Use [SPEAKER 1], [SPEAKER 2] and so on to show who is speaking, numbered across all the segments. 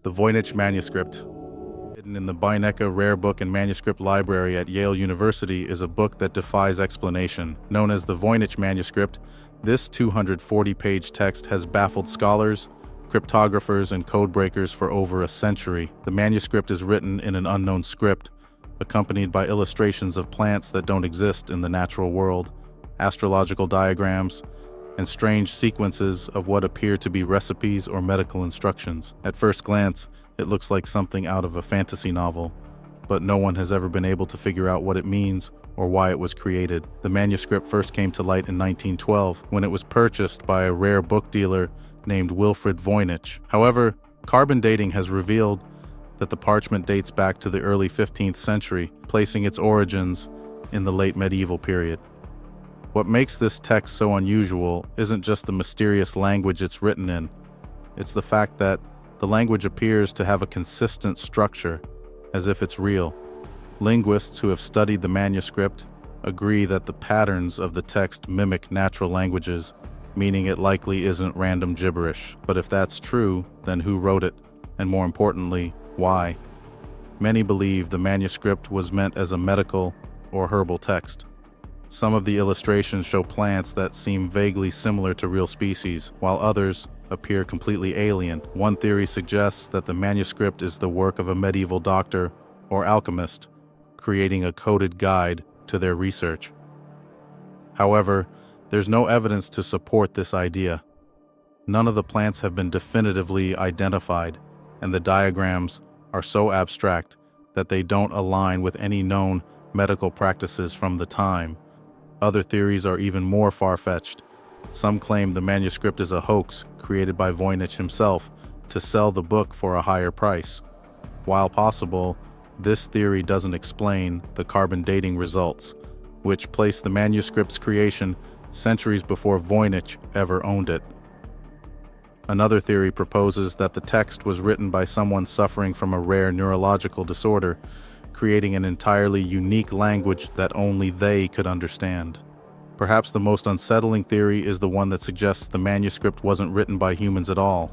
[SPEAKER 1] The Voynich Manuscript, hidden in the Beinecke Rare Book and Manuscript Library at Yale University, is a book that defies explanation. Known as the Voynich Manuscript, this 240-page text has baffled scholars, cryptographers, and codebreakers for over a century. The manuscript is written in an unknown script, accompanied by illustrations of plants that don't exist in the natural world, astrological diagrams, and strange sequences of what appear to be recipes or medical instructions. At first glance, it looks like something out of a fantasy novel, but no one has ever been able to figure out what it means or why it was created. The manuscript first came to light in 1912 when it was purchased by a rare book dealer named Wilfrid Voynich. However, carbon dating has revealed that the parchment dates back to the early 15th century, placing its origins in the late medieval period. What makes this text so unusual isn't just the mysterious language it's written in, it's the fact that the language appears to have a consistent structure, as if it's real. Linguists who have studied the manuscript agree that the patterns of the text mimic natural languages, meaning it likely isn't random gibberish. But if that's true, then who wrote it? And more importantly, why? Many believe the manuscript was meant as a medical or herbal text. Some of the illustrations show plants that seem vaguely similar to real species, while others appear completely alien. One theory suggests that the manuscript is the work of a medieval doctor or alchemist, creating a coded guide to their research. However, there's no evidence to support this idea. None of the plants have been definitively identified, and the diagrams are so abstract that they don't align with any known medical practices from the time. Other theories are even more far-fetched. Some claim the manuscript is a hoax created by Voynich himself to sell the book for a higher price. While possible, this theory doesn't explain the carbon dating results, which place the manuscript's creation centuries before Voynich ever owned it. Another theory proposes that the text was written by someone suffering from a rare neurological disorder, creating an entirely unique language that only they could understand. Perhaps the most unsettling theory is the one that suggests the manuscript wasn't written by humans at all.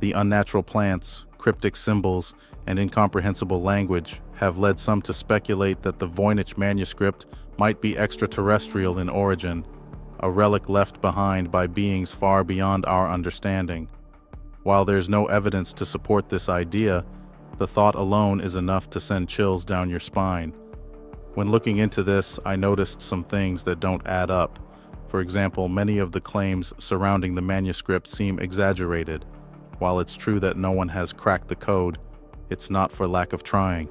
[SPEAKER 1] The unnatural plants, cryptic symbols, and incomprehensible language have led some to speculate that the Voynich manuscript might be extraterrestrial in origin, a relic left behind by beings far beyond our understanding. While there's no evidence to support this idea, the thought alone is enough to send chills down your spine. When looking into this, I noticed some things that don't add up. For example, many of the claims surrounding the manuscript seem exaggerated. While it's true that no one has cracked the code, it's not for lack of trying.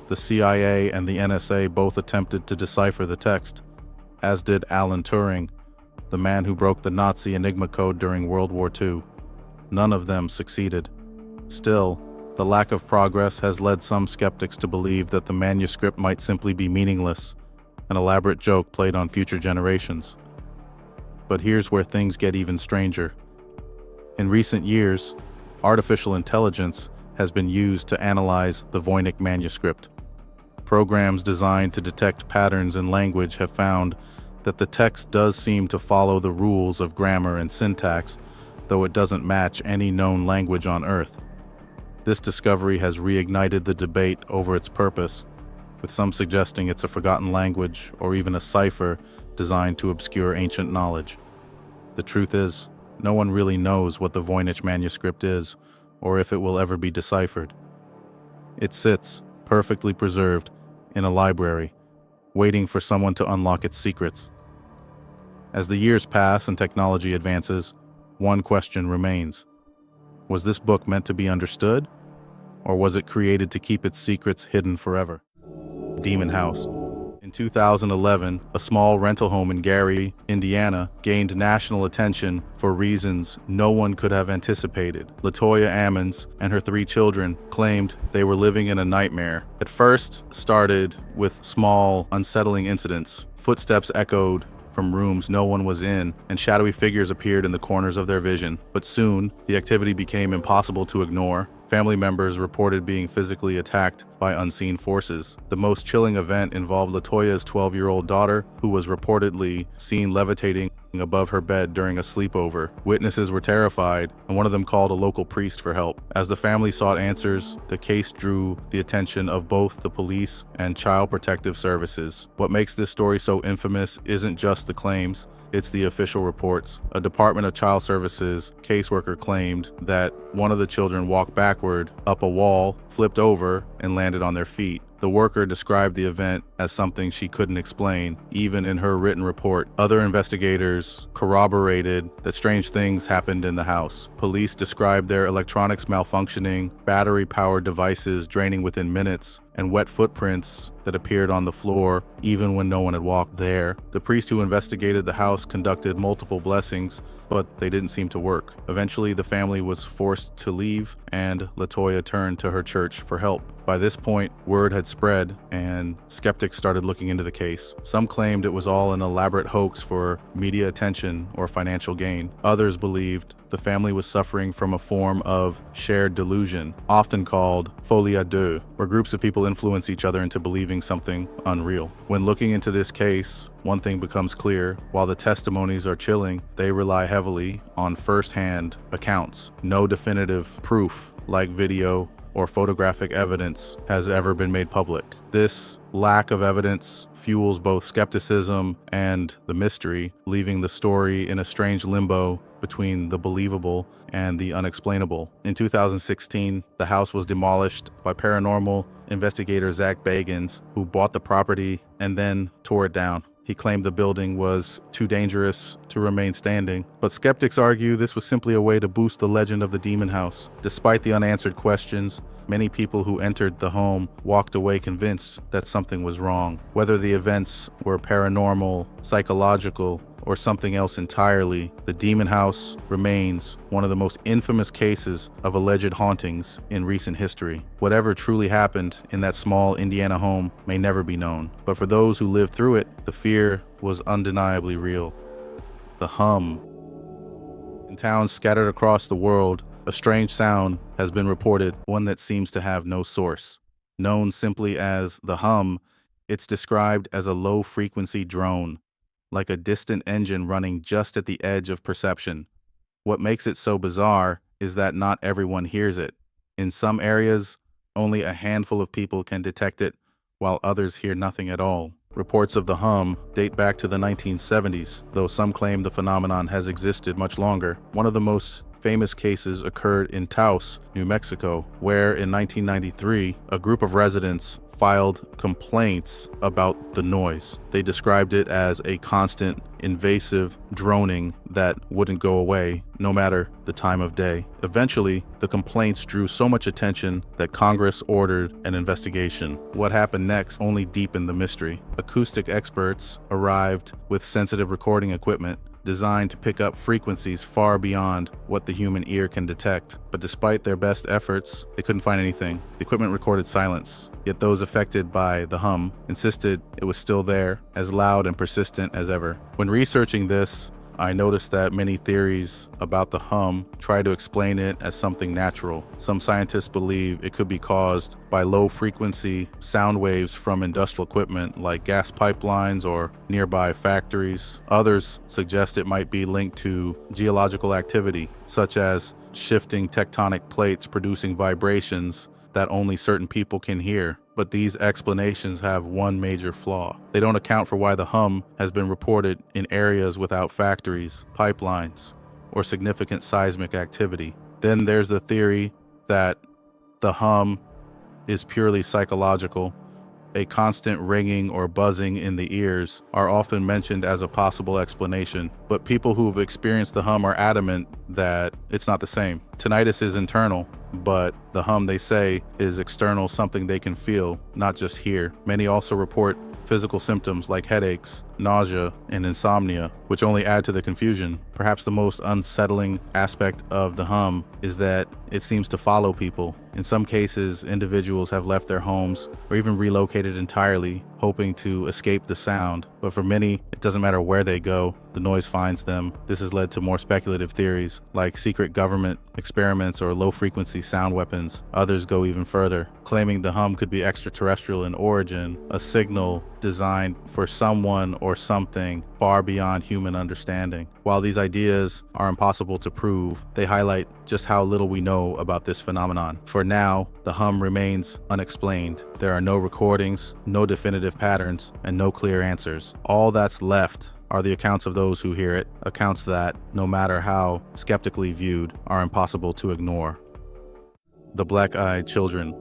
[SPEAKER 1] The CIA and the NSA both attempted to decipher the text, as did Alan Turing, the man who broke the Nazi Enigma code during World War II. None of them succeeded. Still, the lack of progress has led some skeptics to believe that the manuscript might simply be meaningless, an elaborate joke played on future generations. But here's where things get even stranger. In recent years, artificial intelligence has been used to analyze the Voynich manuscript. Programs designed to detect patterns in language have found that the text does seem to follow the rules of grammar and syntax, though it doesn't match any known language on Earth. This discovery has reignited the debate over its purpose, with some suggesting it's a forgotten language or even a cipher designed to obscure ancient knowledge. The truth is, no one really knows what the Voynich manuscript is, or if it will ever be deciphered. It sits, perfectly preserved, in a library, waiting for someone to unlock its secrets. As the years pass and technology advances, one question remains. Was this book meant to be understood, or was it created to keep its secrets hidden forever? Demon House. In 2011, a small rental home in Gary, Indiana, gained national attention for reasons no one could have anticipated. Latoya Ammons and her 3 children claimed they were living in a nightmare. It first started with small, unsettling incidents. Footsteps echoed from rooms no one was in, and shadowy figures appeared in the corners of their vision. But soon, the activity became impossible to ignore. Family members reported being physically attacked by unseen forces. The most chilling event involved LaToya's 12-year-old daughter, who was reportedly seen levitating above her bed during a sleepover. Witnesses were terrified, and one of them called a local priest for help. As the family sought answers, the case drew the attention of both the police and Child Protective Services. What makes this story so infamous isn't just the claims, it's the official reports. A Department of Child Services caseworker claimed that one of the children walked backward up a wall, flipped over, and landed on their feet. The worker described the event as something she couldn't explain, even in her written report. Other investigators corroborated that strange things happened in the house. Police described their electronics malfunctioning, battery-powered devices draining within minutes, and wet footprints that appeared on the floor even when no one had walked there. The priest who investigated the house conducted multiple blessings, but they didn't seem to work. Eventually, the family was forced to leave, and LaToya turned to her church for help. By this point, word had spread, and skeptics started looking into the case. Some claimed it was all an elaborate hoax for media attention or financial gain. Others believed the family was suffering from a form of shared delusion, often called folie à deux, where groups of people influence each other into believing something unreal. When looking into this case, one thing becomes clear. While the testimonies are chilling, they rely heavily on first-hand accounts. No definitive proof, like video or photographic evidence, has ever been made public. This lack of evidence fuels both skepticism and the mystery, leaving the story in a strange limbo between the believable and the unexplainable. In 2016, the house was demolished by paranormal investigator Zach Bagans, who bought the property and then tore it down. He claimed the building was too dangerous to remain standing, but skeptics argue this was simply a way to boost the legend of the Demon House. Despite the unanswered questions, many people who entered the home walked away convinced that something was wrong. Whether the events were paranormal, psychological, or something else entirely, the Demon House remains one of the most infamous cases of alleged hauntings in recent history. Whatever truly happened in that small Indiana home may never be known, but for those who lived through it, the fear was undeniably real. The hum. In towns scattered across the world, a strange sound has been reported, one that seems to have no source. Known simply as the hum, it's described as a low-frequency drone, like a distant engine running just at the edge of perception. What makes it so bizarre is that not everyone hears it. In some areas, only a handful of people can detect it, while others hear nothing at all. Reports of the hum date back to the 1970s, though some claim the phenomenon has existed much longer. One of the most famous cases occurred in Taos, New Mexico, where in 1993, a group of residents filed complaints about the noise. They described it as a constant, invasive droning that wouldn't go away, no matter the time of day. Eventually, the complaints drew so much attention that Congress ordered an investigation. What happened next only deepened the mystery. Acoustic experts arrived with sensitive recording equipment designed to pick up frequencies far beyond what the human ear can detect. But despite their best efforts, they couldn't find anything. The equipment recorded silence, yet those affected by the hum insisted it was still there, as loud and persistent as ever. When researching this, I noticed that many theories about the hum try to explain it as something natural. Some scientists believe it could be caused by low-frequency sound waves from industrial equipment like gas pipelines or nearby factories. Others suggest it might be linked to geological activity, such as shifting tectonic plates producing vibrations that only certain people can hear. But these explanations have one major flaw. They don't account for why the hum has been reported in areas without factories, pipelines, or significant seismic activity. Then there's the theory that the hum is purely psychological. A constant ringing or buzzing in the ears are often mentioned as a possible explanation, but people who've experienced the hum are adamant that it's not the same. Tinnitus is internal, but the hum, they say, is external, something they can feel, not just hear. Many also report physical symptoms like headaches, nausea, and insomnia, which only add to the confusion. Perhaps the most unsettling aspect of the hum is that it seems to follow people. In some cases, individuals have left their homes or even relocated entirely, hoping to escape the sound. But for many, it doesn't matter where they go, the noise finds them. This has led to more speculative theories, like secret government experiments or low-frequency sound weapons. Others go even further, claiming the hum could be extraterrestrial in origin, a signal designed for someone or something far beyond human understanding. While these ideas are impossible to prove, they highlight just how little we know about this phenomenon. For now, the hum remains unexplained. There are no recordings, no definitive patterns, and no clear answers. All that's left are the accounts of those who hear it, accounts that, no matter how skeptically viewed, are impossible to ignore. The Black-Eyed Children.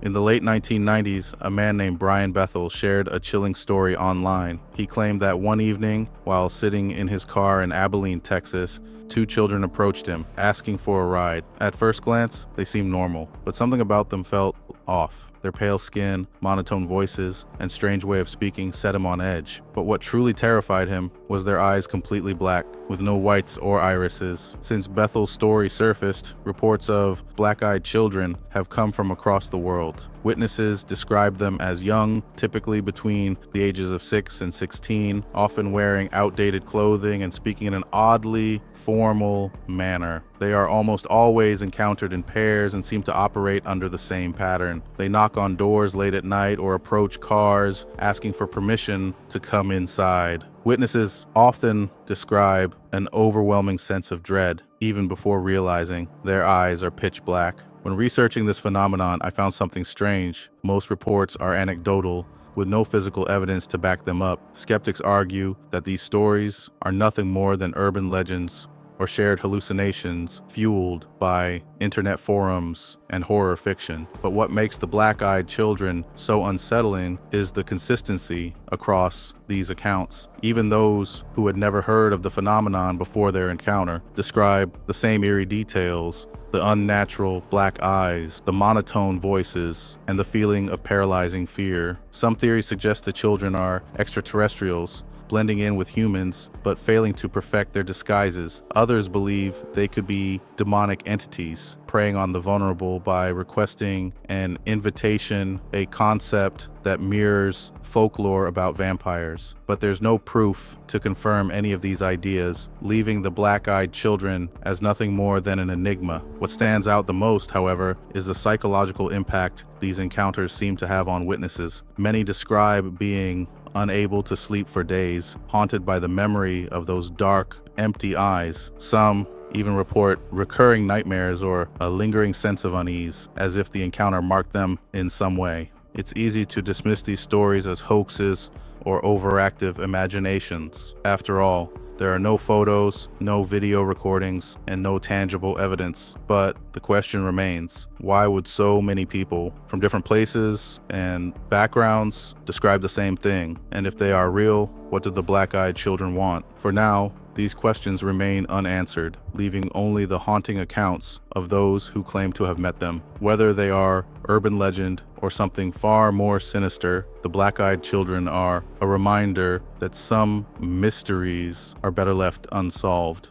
[SPEAKER 1] In the late 1990s, a man named Brian Bethel shared a chilling story online. He claimed that one evening, while sitting in his car in Abilene, Texas, two children approached him, asking for a ride. At first glance, they seemed normal, but something about them felt off. Their pale skin, monotone voices, and strange way of speaking set him on edge. But what truly terrified him was their eyes completely black, with no whites or irises. Since Bethel's story surfaced, reports of black-eyed children have come from across the world. Witnesses describe them as young, typically between the ages of 6 and 16, often wearing outdated clothing and speaking in an oddly formal manner. They are almost always encountered in pairs and seem to operate under the same pattern. They knock on doors late at night or approach cars, asking for permission to come inside. Witnesses often describe an overwhelming sense of dread, even before realizing their eyes are pitch black. When researching this phenomenon, I found something strange. Most reports are anecdotal, with no physical evidence to back them up. Skeptics argue that these stories are nothing more than urban legends or shared hallucinations fueled by internet forums and horror fiction. But what makes the Black-Eyed Children so unsettling is the consistency across these accounts. Even those who had never heard of the phenomenon before their encounter describe the same eerie details: the unnatural black eyes, the monotone voices, and the feeling of paralyzing fear. Some theories suggest the children are extraterrestrials, blending in with humans, but failing to perfect their disguises. Others believe they could be demonic entities, preying on the vulnerable by requesting an invitation, a concept that mirrors folklore about vampires. But there's no proof to confirm any of these ideas, leaving the Black-Eyed Children as nothing more than an enigma. What stands out the most, however, is the psychological impact these encounters seem to have on witnesses. Many describe being unable to sleep for days, haunted by the memory of those dark, empty eyes. Some even report recurring nightmares or a lingering sense of unease, as if the encounter marked them in some way. It's easy to dismiss these stories as hoaxes or overactive imaginations. After all, there are no photos, no video recordings, and no tangible evidence. But the question remains, why would so many people from different places and backgrounds describe the same thing? And if they are real, what do the Black-Eyed Children want? For now, these questions remain unanswered, leaving only the haunting accounts of those who claim to have met them. Whether they are urban legend or something far more sinister, the Black-Eyed Children are a reminder that some mysteries are better left unsolved.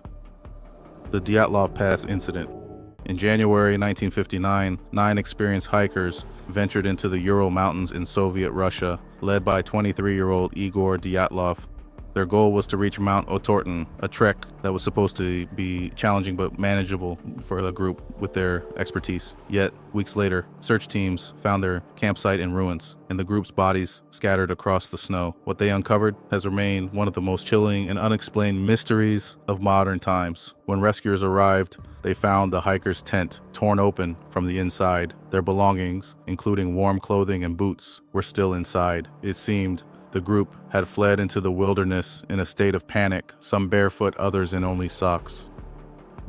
[SPEAKER 1] The Dyatlov Pass Incident. In January 1959, 9 experienced hikers ventured into the Ural Mountains in Soviet Russia, led by 23-year-old Igor Dyatlov. Their goal was to reach Mount Otorten, a trek that was supposed to be challenging but manageable for the group with their expertise. Yet, weeks later, search teams found their campsite in ruins, and the group's bodies scattered across the snow. What they uncovered has remained one of the most chilling and unexplained mysteries of modern times. When rescuers arrived, they found the hikers' tent torn open from the inside. Their belongings, including warm clothing and boots, were still inside. It seemed the group had fled into the wilderness in a state of panic, some barefoot, others in only socks.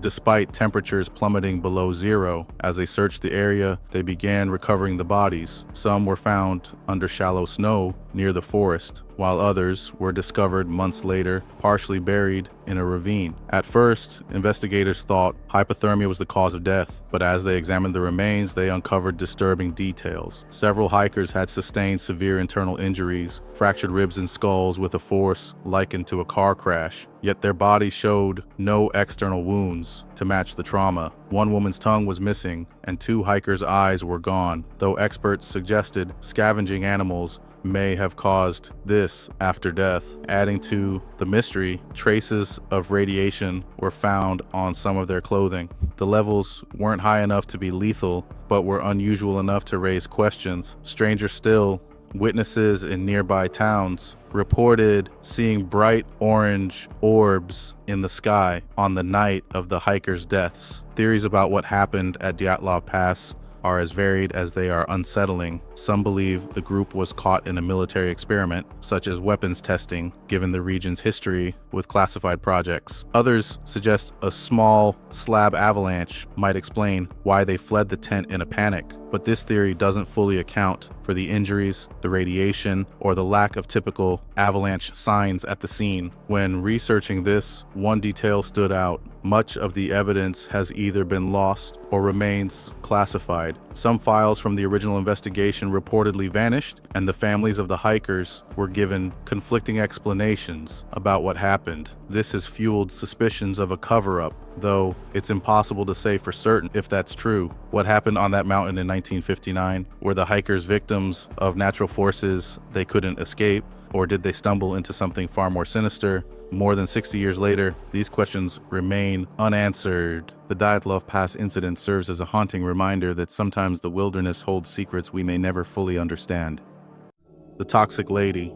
[SPEAKER 1] Despite temperatures plummeting below zero, as they searched the area, they began recovering the bodies. Some were found under shallow snow near the forest, while others were discovered months later, partially buried in a ravine. At first, investigators thought hypothermia was the cause of death, but as they examined the remains, they uncovered disturbing details. Several hikers had sustained severe internal injuries, fractured ribs and skulls with a force likened to a car crash, yet their bodies showed no external wounds to match the trauma. One woman's tongue was missing, and 2 hikers' eyes were gone, though experts suggested scavenging animals may have caused this after death. Adding to the mystery, traces of radiation were found on some of their clothing. The levels weren't high enough to be lethal, but were unusual enough to raise questions. Stranger still, witnesses in nearby towns reported seeing bright orange orbs in the sky on the night of the hikers' deaths. Theories about what happened at Dyatlov Pass are as varied as they are unsettling. Some believe the group was caught in a military experiment, such as weapons testing, given the region's history with classified projects. Others suggest a small slab avalanche might explain why they fled the tent in a panic, but this theory doesn't fully account for the injuries, the radiation, or the lack of typical avalanche signs at the scene. When researching this, one detail stood out. Much of the evidence has either been lost or remains classified. Some files from the original investigation reportedly vanished, and the families of the hikers were given conflicting explanations about what happened. This has fueled suspicions of a cover-up, though it's impossible to say for certain if that's true. What happened on that mountain in 1959? Were the hikers victims of natural forces they couldn't escape, or did they stumble into something far more sinister? More than 60 years later, these questions remain unanswered. The Dyatlov Pass incident serves as a haunting reminder that sometimes the wilderness holds secrets we may never fully understand. The Toxic Lady.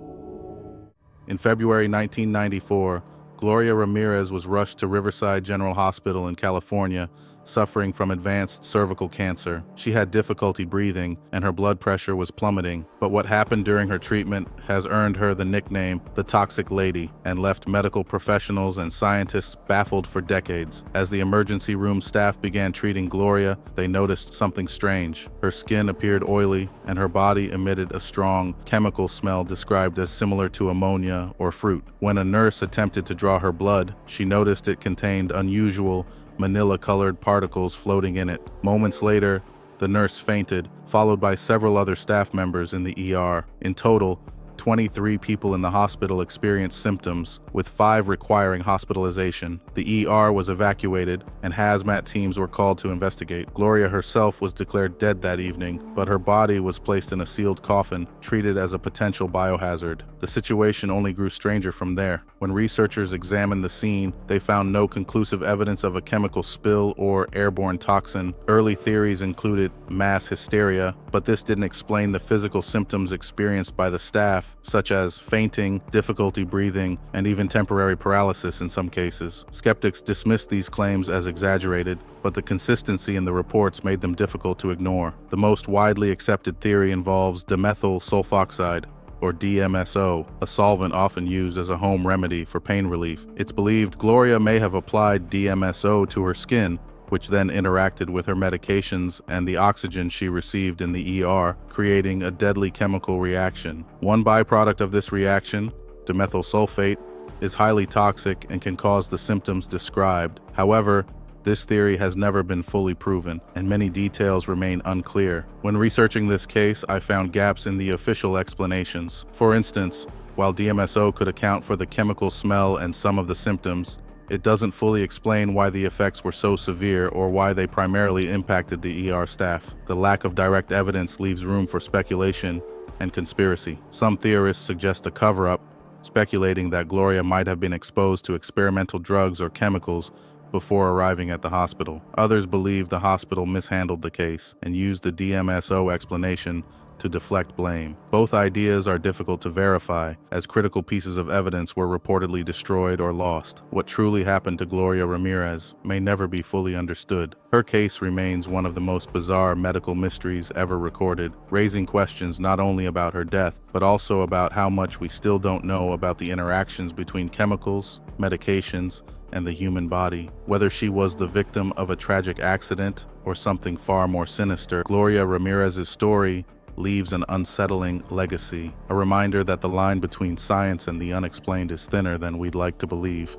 [SPEAKER 1] In February 1994, Gloria Ramirez was rushed to Riverside General Hospital in California, suffering from advanced cervical cancer. She had difficulty breathing, and her blood pressure was plummeting. But what happened during her treatment has earned her the nickname the Toxic Lady and left medical professionals and scientists baffled for decades. As the emergency room staff began treating Gloria, they noticed something strange. Her skin appeared oily, and her body emitted a strong chemical smell described as similar to ammonia or fruit. When a nurse attempted to draw her blood, she noticed it contained unusual manila-colored particles floating in it. Moments later, the nurse fainted, followed by several other staff members in the ER. In total, 23 people in the hospital experienced symptoms, with 5 requiring hospitalization. The ER was evacuated, and hazmat teams were called to investigate. Gloria herself was declared dead that evening, but her body was placed in a sealed coffin, treated as a potential biohazard. The situation only grew stranger from there. When researchers examined the scene, they found no conclusive evidence of a chemical spill or airborne toxin. Early theories included mass hysteria, but this didn't explain the physical symptoms experienced by the staff, such as fainting, difficulty breathing, and even temporary paralysis in some cases. Skeptics dismissed these claims as exaggerated, but the consistency in the reports made them difficult to ignore. The most widely accepted theory involves dimethyl sulfoxide, or DMSO, a solvent often used as a home remedy for pain relief. It's believed Gloria may have applied DMSO to her skin, which then interacted with her medications and the oxygen she received in the ER, creating a deadly chemical reaction. One byproduct of this reaction, dimethyl sulfate, is highly toxic and can cause the symptoms described. However, this theory has never been fully proven, and many details remain unclear. When researching this case, I found gaps in the official explanations. For instance, while DMSO could account for the chemical smell and some of the symptoms, it doesn't fully explain why the effects were so severe or why they primarily impacted the ER staff. The lack of direct evidence leaves room for speculation and conspiracy. Some theorists suggest a cover-up, speculating that Gloria might have been exposed to experimental drugs or chemicals before arriving at the hospital. Others believe the hospital mishandled the case and used the DMSO explanation to deflect blame. Both ideas are difficult to verify, as critical pieces of evidence were reportedly destroyed or lost. What truly happened to Gloria Ramirez may never be fully understood. Her case remains one of the most bizarre medical mysteries ever recorded, raising questions not only about her death, but also about how much we still don't know about the interactions between chemicals, medications, and the human body. Whether she was the victim of a tragic accident or something far more sinister, Gloria Ramirez's story leaves an unsettling legacy, a reminder that the line between science and the unexplained is thinner than we'd like to believe.